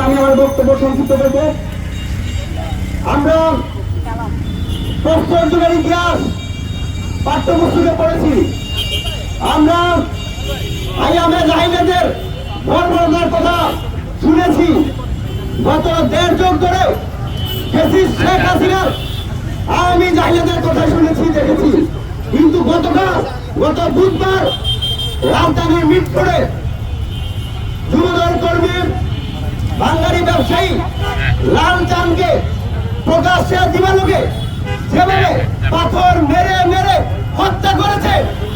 আমি আমার বক্তব্য সংক্ষিপ্ত করব। আমরা প্রস্তর যুগের ইতিহাস পাঠ্যপুস্তকে পড়েছি। আমরা আইয়ামে জাহিলিয়াতের বর্বরতার কথা শুনেছি। গত 1.5 যুগ ধরে শেখ হাসিনার আওয়ামী জাহিলিয়াতের কথা শুনেছি, দেখেছি। কিন্তু গত বুধবার রাজধানীর মিটফোর্ডে যুবদল কর্মী বাঙালি ব্যবসায়ী লালচাঁদকে প্রকাশ্যে দিবালোকে যেভাবে পাথর মেরে মেরে হত্যা করেছে,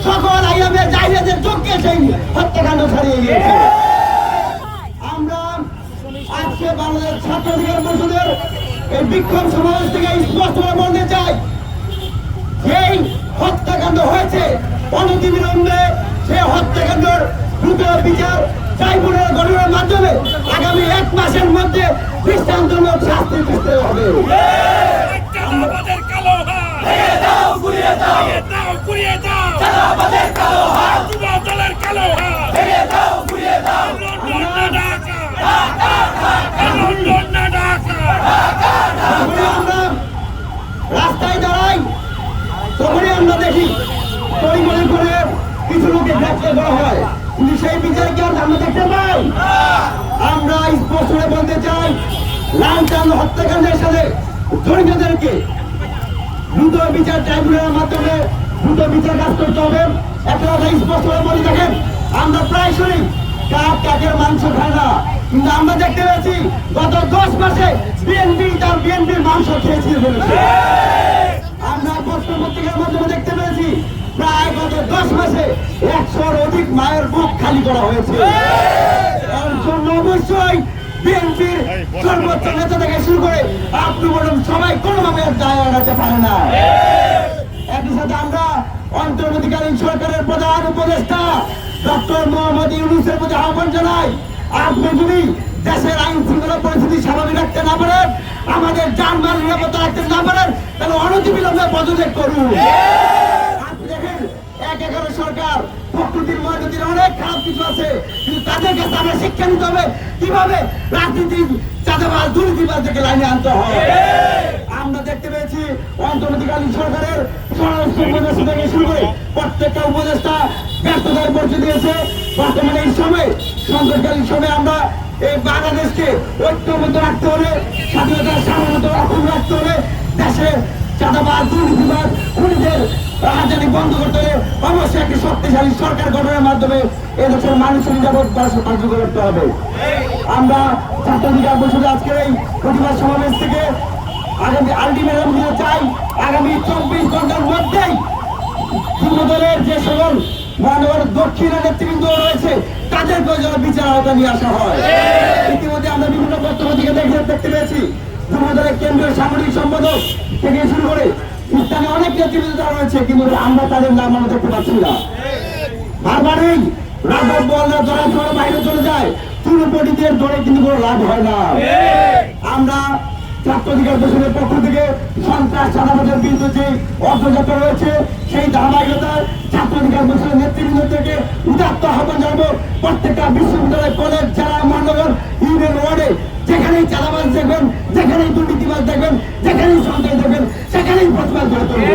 সকল আইয়ামে জাহিলিয়াতের চোখকে সেই হত্যাকাণ্ড ছাড়িয়ে গিয়েছে। আমরা আজকে বাংলাদেশ ছাত্র অধিকার পরিষদের এই বিক্ষোভ সমাবেশ থেকে স্পষ্ট করে বলতে চাই, যেই হত্যাকাণ্ড হয়েছে অনতিবিলম্বে সে হত্যাকাণ্ডের দ্রুত বিচার ট্রাইব্যুনাল গঠনের মাধ্যমে আগামী 1 মাসের মধ্যে দৃষ্টান্তমূলক শাস্তি দিতে হবে। রাস্তায় দাঁড়াই তখনই আমরা দেখি পরিমাণ করে কিছু লোকে গ্রেফতার করা হয়, কিন্তু সেই বিচার কি আমরা দেখতে পাই? আমরা স্পষ্ট বলতে চাই, লালচাঁদ হত্যাকাণ্ডের সাথে জড়িতদেরকে দ্রুত বিচার ট্রাইব্যুনালের মাধ্যমে দ্রুত বিচার কাজ করতে হবে। একটা কথা স্পষ্ট করে বলে থাকেন, আমরা প্রায় শুনি কাকের মাংস খায় না, কিন্তু আমরা দেখতে পেয়েছি গত 10 মাসে বিএনপির মাংস খেয়েছি বলেছে। আমরা প্রশ্ন পত্রিকার মাধ্যমে দেখতে পেয়েছি প্রায় গত 10 মাসে 100-র অধিক মায়ের বুক খালি করা হয়েছে। এর জন্য অবশ্যই বিএনপির সর্বোচ্চ নেতা থেকে শুরু করে আপনি বলুন সবাই কোনোভাবে দায় এড়াতে পারে না। একই সাথে আমরা অন্তর্বর্তীকালীন সরকারের প্রধান উপদেষ্টা ডক্টর মোহাম্মদ ইউনূসের প্রতি আহ্বান জানাই, আপনি যদি দেশের আইন শৃঙ্খলা পরিস্থিতি স্বাভাবিক রাখতে না পারেন, আমাদের যানবাহন নিরাপত্তা রাখতে না পারেন, তাহলে অনতিবিলম্বে পদত্যাগ করুন। আপনি দেখেন 1-11 সরকার প্রকৃতির মধ্যে অনেক খারাপ কিছু আছে, কিন্তু তাদের কাছে আমরা শিক্ষা নিতে হবে কিভাবে রাজনীতি চাঁদাবাজ দুর্নীতিবাজকে লাইনে আনতে হয়। আমরা দেখতে পেয়েছি অন্তর্বর্তীকালীন সরকারের স্বরাষ্ট্র উপদেষ্টা থেকে শুরু করে প্রত্যেকটা উপদেষ্টা ব্যর্থতার পরিচয় দিয়েছে। বর্তমানে এই সময় সংকটকালীন সময়ে আমরা এই বাংলাদেশকে ঐক্যবদ্ধ রাখতে হলে, স্বাধীনতার সার্বভৌমত্ব অক্ষুণ্ণ রাখতে হলে, দেশে চাঁদাবাজ দুর্নীতিবাজ খুনিদের রাজনীতি বন্ধ করতে হলে অবশ্যই একটি শক্তিশালী সরকার গঠনের মাধ্যমে এদেশের মানুষের নিরাপত্তা কার্যকর করতে হবে। আমরা ছাত্র অধিকার পরিষদে আজকের এই প্রতিবাদ সমাবেশ থেকে আগামী আলটিমেটাম দিতে চাই, আগামী 24 ঘন্টার মধ্যেই যুবদলের যে সকল মহানগর দক্ষিণের নেতৃবৃন্দ রয়েছে তাদেরকে যেন বিচার আওতা নিয়ে আসা হয়। ইতিমধ্যে আমরা বিভিন্ন বক্তব্য থেকে দেখতে পেয়েছি যুবদলের কেন্দ্রীয় সাংগঠনিক সম্পাদক থেকে শুরু করে ইসলামে অনেক নেতৃবৃন্দ রয়েছে, কিন্তু আমরা তাদের নাম আমরা দেখতে পাচ্ছি না। বারবারই রাজনৈতিক বলরা জড়াজড় বাইরে চলে যায়, চুরুপটিদের জোরে কিন্তু কোনো লাভ হয় না। আমরা ছাত্র অধিকার পরিষদের পক্ষ থেকে সন্ত্রাস চাঁদাবাজের বিরুদ্ধে যে অগ্রযাত্রা রয়েছে সেই ধারাবাহিকতায় ছাত্র অধিকার পরিষদের নেতৃবৃন্দ থেকে উদাত্ত আহ্বান জানাবো, প্রত্যেকটা বিশ্ববিদ্যালয়, কলেজ, জেলা, মহানগর, ইউনিয়ন ওয়ার্ডে যেখানেই চাঁদাবাজ দেখবেন, যেখানেই দুর্নীতিবাজ দেখবেন, যেখানেই সন্ত্রাস দেখবেন, সেখানেই প্রতিবাদ করে তুলব।